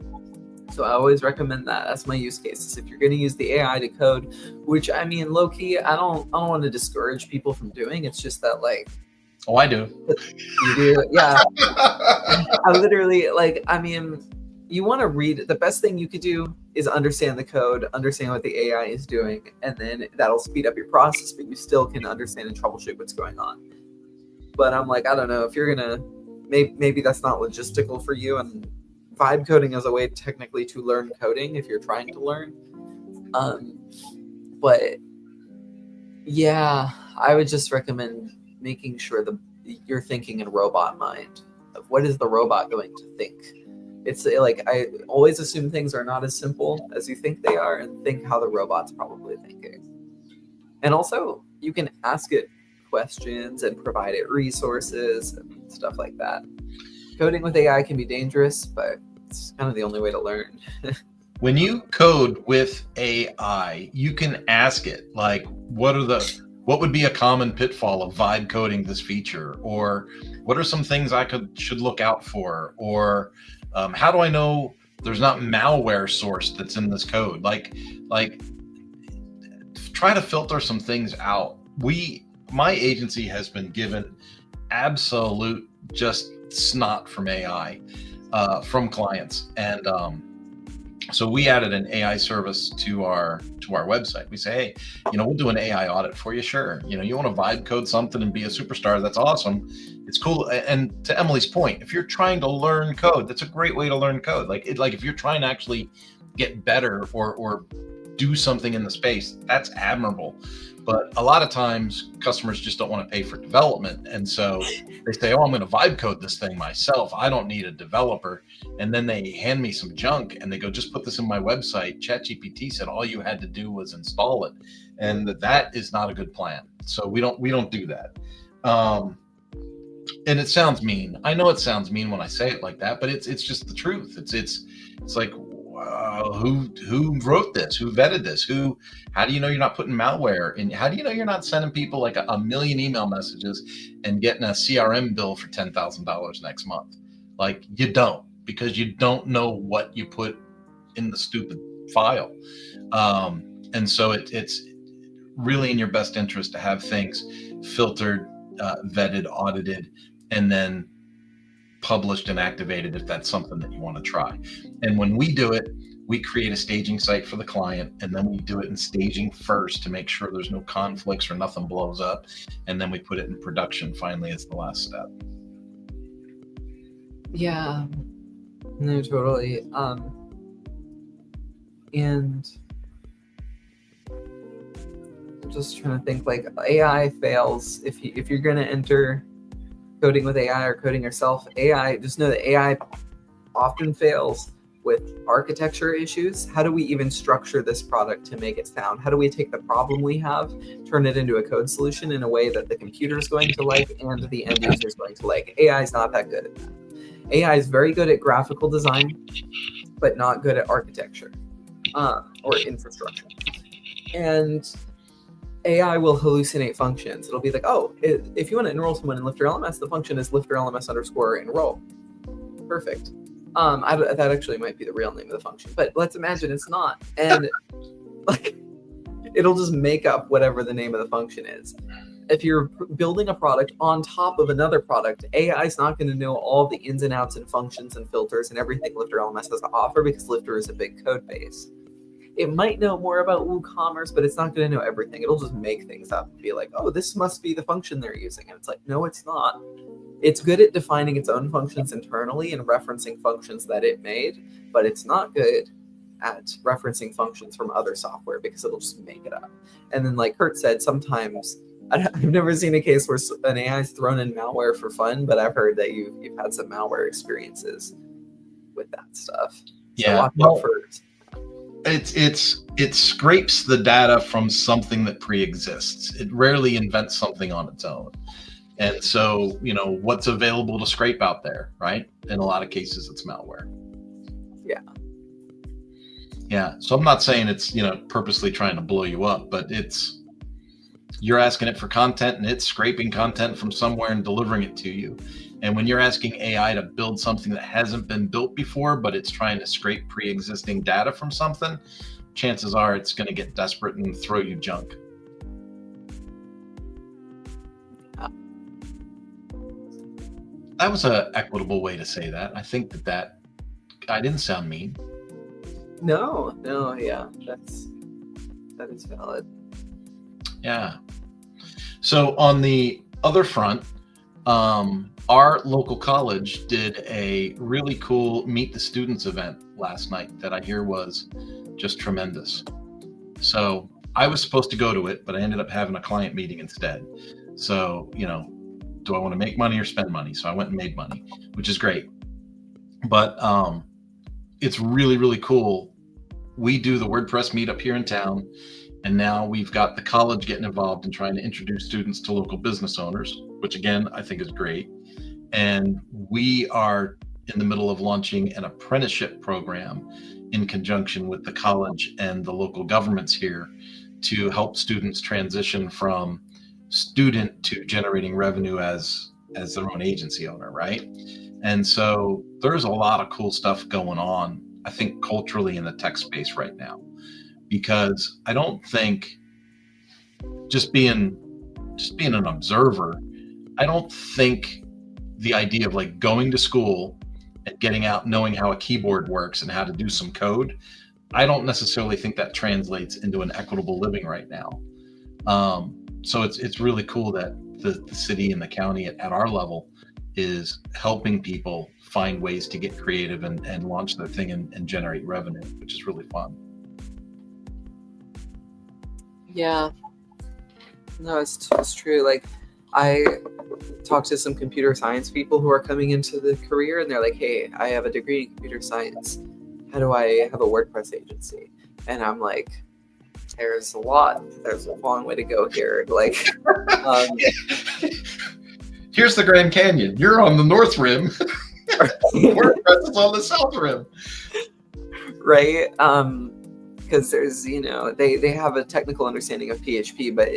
So I always recommend that. That's my use cases. If you're going to use the AI to code, which I mean, low key, I don't want to discourage people from doing. It's just that like, Oh, I do. You do, yeah. I literally, like, I mean, you want to read. The best thing you could do is understand the code, understand what the AI is doing, and then that'll speed up your process. But you still can understand and troubleshoot what's going on. But I'm like, I don't know if you're gonna, maybe that's not logistical for you. And vibe coding is a way technically to learn coding if you're trying to learn. But yeah, I would just recommend making sure you're thinking in robot mind of what is the robot going to think. It's like, I always assume things are not as simple as you think they are, and think how the robot's probably thinking. And also, you can ask it questions and provide it resources and stuff like that. Coding with AI can be dangerous, but it's kind of the only way to learn. When you code with AI, you can ask it, like, what would be a common pitfall of vibe coding this feature? Or what are some things I should look out for? Or how do I know there's not malware source that's in this code? Like try to filter some things out. My agency has been given absolute just snot from AI from clients, and so we added an AI service to our website. We say, hey, we'll do an AI audit for you. Sure. You want to vibe code something and be a superstar. That's awesome. It's cool. And to Emily's point, if you're trying to learn code, that's a great way to learn code. Like if you're trying to actually get better or do something in the space, that's admirable. But a lot of times customers just don't want to pay for development. And so they say, oh, I'm going to vibe code this thing myself. I don't need a developer. And then they hand me some junk and they go, just put this in my website. ChatGPT said all you had to do was install it. And that is not a good plan. So we don't do that. And it sounds mean. I know it sounds mean when I say it like that, but it's just the truth. It's like, who wrote this? Who vetted this? How do you know you're not putting malware in? How do you know you're not sending people like a million email messages and getting a CRM bill for $10,000 next month? Like, you don't, because you don't know what you put in the stupid file. And so it's really in your best interest to have things filtered, vetted, audited, and then published and activated if that's something that you want to try. And when we do it, we create a staging site for the client, and then we do it in staging first to make sure there's no conflicts or nothing blows up, and then we put it in production finally as the last step. Yeah, no, totally. And I'm just trying to think, like, AI fails if you're going to enter coding with AI or coding yourself. AI, just know that AI often fails with architecture issues. How do we even structure this product to make it sound? How do we take the problem we have, turn it into a code solution in a way that the computer is going to like and the end user is going to like? AI is not that good at that. AI is very good at graphical design, but not good at architecture or infrastructure. And AI will hallucinate functions. It'll be like, oh, if you want to enroll someone in LifterLMS, the function is LifterLMS_enroll. Perfect. That actually might be the real name of the function, but let's imagine it's not. And like, it'll just make up whatever the name of the function is. If you're building a product on top of another product, AI is not going to know all the ins and outs and functions and filters and everything LifterLMS has to offer, because Lifter is a big code base. It might know more about WooCommerce, but it's not going to know everything. It'll just make things up and be like, oh, this must be the function they're using. And it's like, no, it's not. It's good at defining its own functions internally and referencing functions that it made, but it's not good at referencing functions from other software, because it'll just make it up. And then, like Kurt said, sometimes I've never seen a case where an AI is thrown in malware for fun, but I've heard that you've had some malware experiences with that stuff. So yeah, it scrapes the data from something that pre-exists. It rarely invents something on its own. And so, what's available to scrape out there, right? In a lot of cases, it's malware. Yeah. Yeah. So I'm not saying it's, purposely trying to blow you up, but you're asking it for content and it's scraping content from somewhere and delivering it to you. And when you're asking AI to build something that hasn't been built before, but it's trying to scrape pre-existing data from something, chances are it's going to get desperate and throw you junk. That was a equitable way to say that. I think that I didn't sound mean. No, yeah, that is valid. Yeah. So on the other front, our local college did a really cool Meet the Students event last night that I hear was just tremendous. So I was supposed to go to it, but I ended up having a client meeting instead. So, do I want to make money or spend money? So I went and made money, which is great. But it's really, really cool. We do the WordPress meetup here in town, and now we've got the college getting involved in trying to introduce students to local business owners, which again, I think is great. And we are in the middle of launching an apprenticeship program in conjunction with the college and the local governments here to help students transition from student to generating revenue as their own agency owner, right? And so there's a lot of cool stuff going on, I think, culturally in the tech space right now, because I don't think just being an observer, I don't think the idea of like going to school and getting out, knowing how a keyboard works and how to do some code, I don't necessarily think that translates into an equitable living right now. So it's really cool that the city and the county at our level is helping people find ways to get creative and launch their thing and generate revenue, which is really fun. Yeah, no, it's true. Like, I talked to some computer science people who are coming into the career, and they're like, hey, I have a degree in computer science. How do I have a WordPress agency? And I'm like, there's a long way to go here. Like, here's the Grand Canyon. You're on the north rim. WordPress is on the south rim. Right? Because there's, they have a technical understanding of PHP, but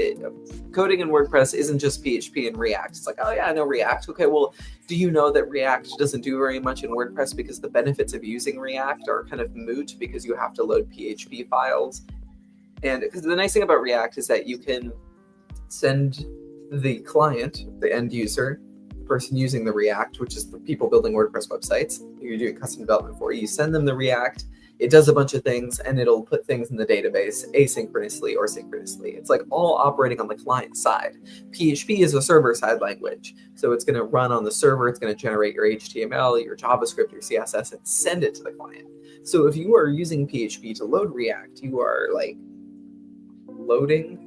coding in WordPress isn't just PHP and React. It's like, oh yeah, I know React. Okay, well, do you know that React doesn't do very much in WordPress because the benefits of using React are kind of moot because you have to load PHP files? And because the nice thing about React is that you can send the client, the end user, the person using the React, which is the people building WordPress websites, you're doing custom development for, you send them the React, it does a bunch of things, and it'll put things in the database asynchronously or synchronously. It's like all operating on the client side. PHP is a server-side language, so it's going to run on the server, it's going to generate your HTML, your JavaScript, your CSS, and send it to the client. So if you are using PHP to load React, you are like loading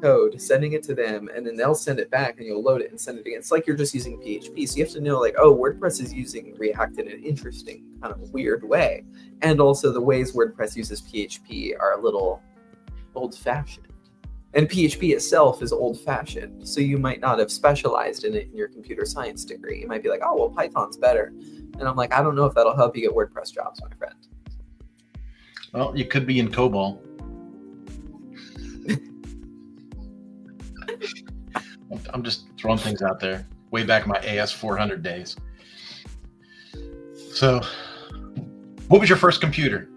code, sending it to them, and then they'll send it back and you'll load it and send it again. It's like you're just using PHP. So you have to know, like, oh, WordPress is using React in an interesting kind of weird way. And also the ways WordPress uses PHP are a little old-fashioned. And PHP itself is old-fashioned. So you might not have specialized in it in your computer science degree. You might be like, oh, well, Python's better. And I'm like, I don't know if that'll help you get WordPress jobs, my friend. Well, you could be in COBOL. I'm just throwing things out there. Way back in my AS400 days. So, what was your first computer?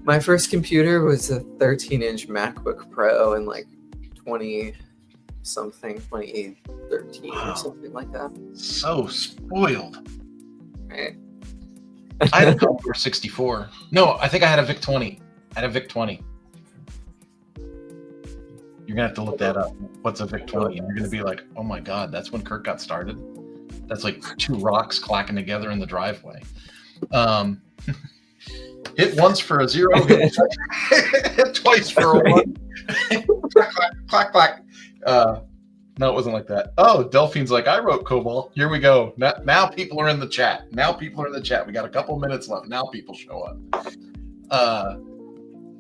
My first computer was a 13-inch MacBook Pro in like 2013 or something like that. So spoiled. Right. I had a Commodore 64. No, I think I had a VIC-20. I had a VIC-20. You're going to have to look that up. What's a VIC-20? And you're going to be like, oh my God, that's when Kirk got started? That's like two rocks clacking together in the driveway. Hit once for a 0, hit twice for a 1. Clack, clack, clack, clack. No, it wasn't like that. Oh, Delphine's like, I wrote COBOL. Here we go. Now people are in the chat. We got a couple minutes left. Now people show up.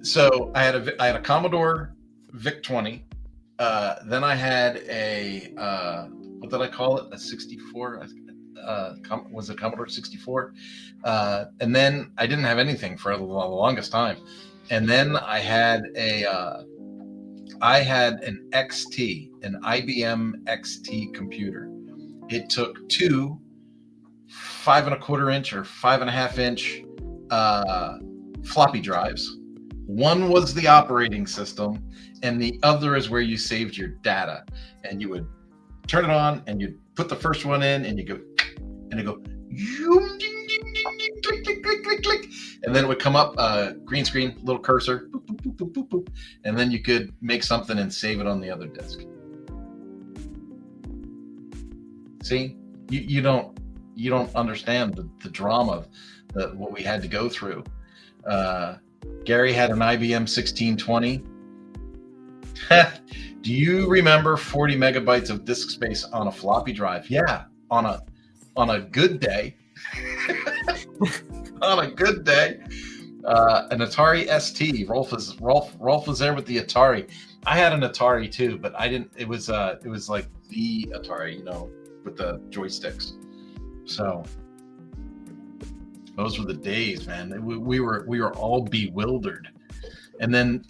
So I had a Commodore VIC-20. Then I had a what did I call it? A 64. Was it Commodore 64? And then I didn't have anything for the longest time. And then I had an XT, an IBM XT computer. It took two 5.25 inch or 5.5 inch floppy drives. One was the operating system, and the other is where you saved your data. And you would turn it on, and you'd put the first one in, and you go and it go, click, click, click, click, click. And then it would come up, green screen, little cursor, boop, boop, boop, boop, boop, boop. And then you could make something and save it on the other disk. See, you don't understand the drama that what we had to go through. Gary had an IBM 1620. Do you remember 40 megabytes of disk space on a floppy drive? Yeah, on a good day. On a good day. An Atari ST. Rolf was there with the Atari. I had an Atari too, but I didn't. It was like the Atari, with the joysticks. So those were the days, man. We were all bewildered. And then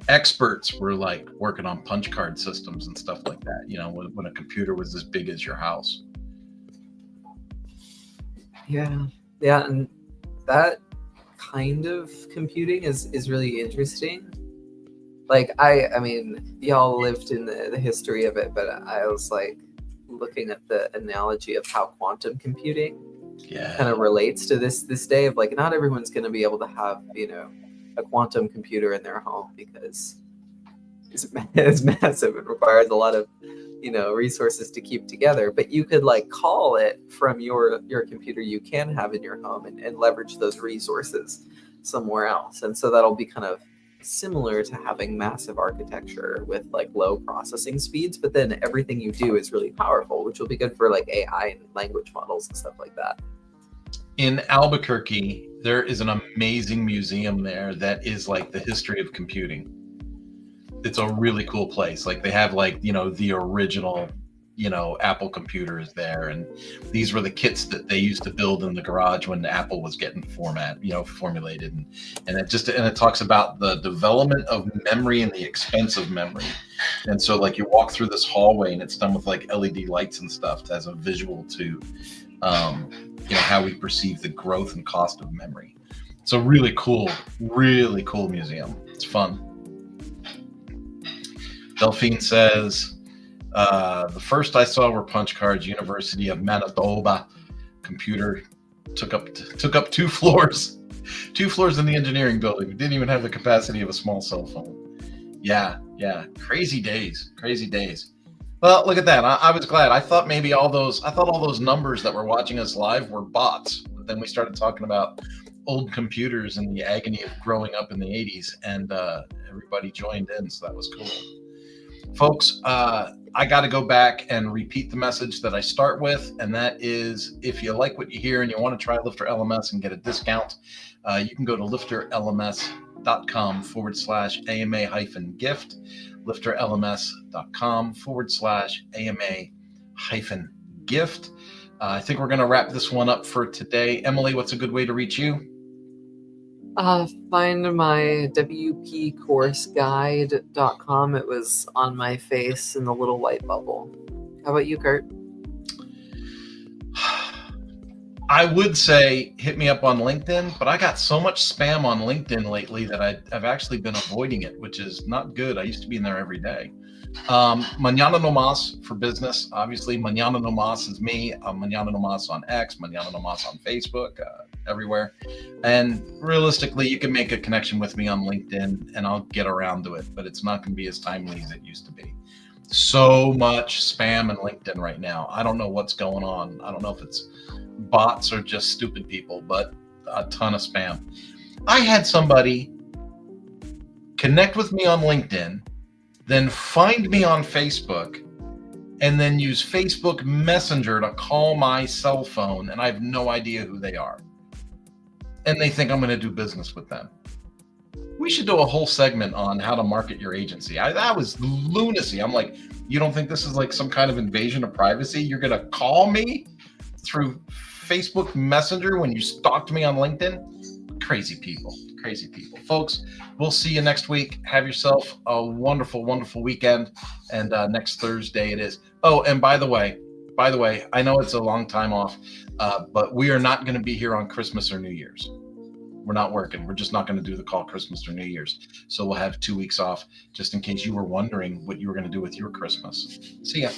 experts were like working on punch card systems and stuff like that, when a computer was as big as your house. Yeah, and that kind of computing is really interesting. Like I mean, y'all lived in the history of it, but I was like looking at the analogy of how quantum computing kind of relates to this day of like, not everyone's going to be able to have a quantum computer in their home because it's massive. It requires a lot of resources to keep together, but you could like call it from your computer you can have in your home and leverage those resources somewhere else. And so that'll be kind of similar to having massive architecture with like low processing speeds, but then everything you do is really powerful, which will be good for like AI and language models and stuff like that. In Albuquerque, there is an amazing museum there that is like the history of computing. It's a really cool place. Like they have like, the original, Apple computers there. And these were the kits that they used to build in the garage when Apple was getting formulated. And it talks about the development of memory and the expense of memory. And so like you walk through this hallway and it's done with like LED lights and stuff as a visual to, how we perceive the growth and cost of memory. It's a really cool museum. It's fun. Delphine says, the first I saw were punch cards. University of Manitoba computer took up 2 floors, 2 floors in the engineering building. We didn't even have the capacity of a small cell phone. Yeah, crazy days. Well, look at that. I was glad. I thought all those numbers that were watching us live were bots. But then we started talking about old computers and the agony of growing up in the 80s, and everybody joined in, so that was cool. Folks, I got to go back and repeat the message that I start with, and that is, if you like what you hear and you want to try LifterLMS and get a discount, you can go to LifterLMS.com/AMA-gift, LifterLMS.com/AMA-gift. I think we're going to wrap this one up for today. Emily, what's a good way to reach you? Find my WPCourseGuide.com. It was on my face in the little white bubble. How about you, Kurt? I would say hit me up on LinkedIn, but I got so much spam on LinkedIn lately that I've actually been avoiding it, which is not good. I used to be in there every day. Mañana No Mas for business. Obviously, Mañana No Mas is me. Mañana No Mas on X, Mañana No Mas on Facebook, everywhere. And realistically, you can make a connection with me on LinkedIn and I'll get around to it, but it's not going to be as timely as it used to be. So much spam in LinkedIn right now. I don't know what's going on. I don't know if it's bots or just stupid people, but a ton of spam. I had somebody connect with me on LinkedIn, then find me on Facebook, and then use Facebook Messenger to call my cell phone, and I have no idea who they are. And they think I'm going to do business with them. We should do a whole segment on how to market your agency. That was lunacy. I'm like, you don't think this is like some kind of invasion of privacy? You're going to call me through Facebook Messenger when you stalked me on LinkedIn? Crazy people. Folks, we'll see you next week. Have yourself a wonderful, wonderful weekend. And next Thursday it is. Oh, and by the way, I know it's a long time off, but we are not going to be here on Christmas or New Year's. We're not working. We're just not going to do the call Christmas or New Year's. So we'll have 2 weeks off just in case you were wondering what you were going to do with your Christmas. See ya.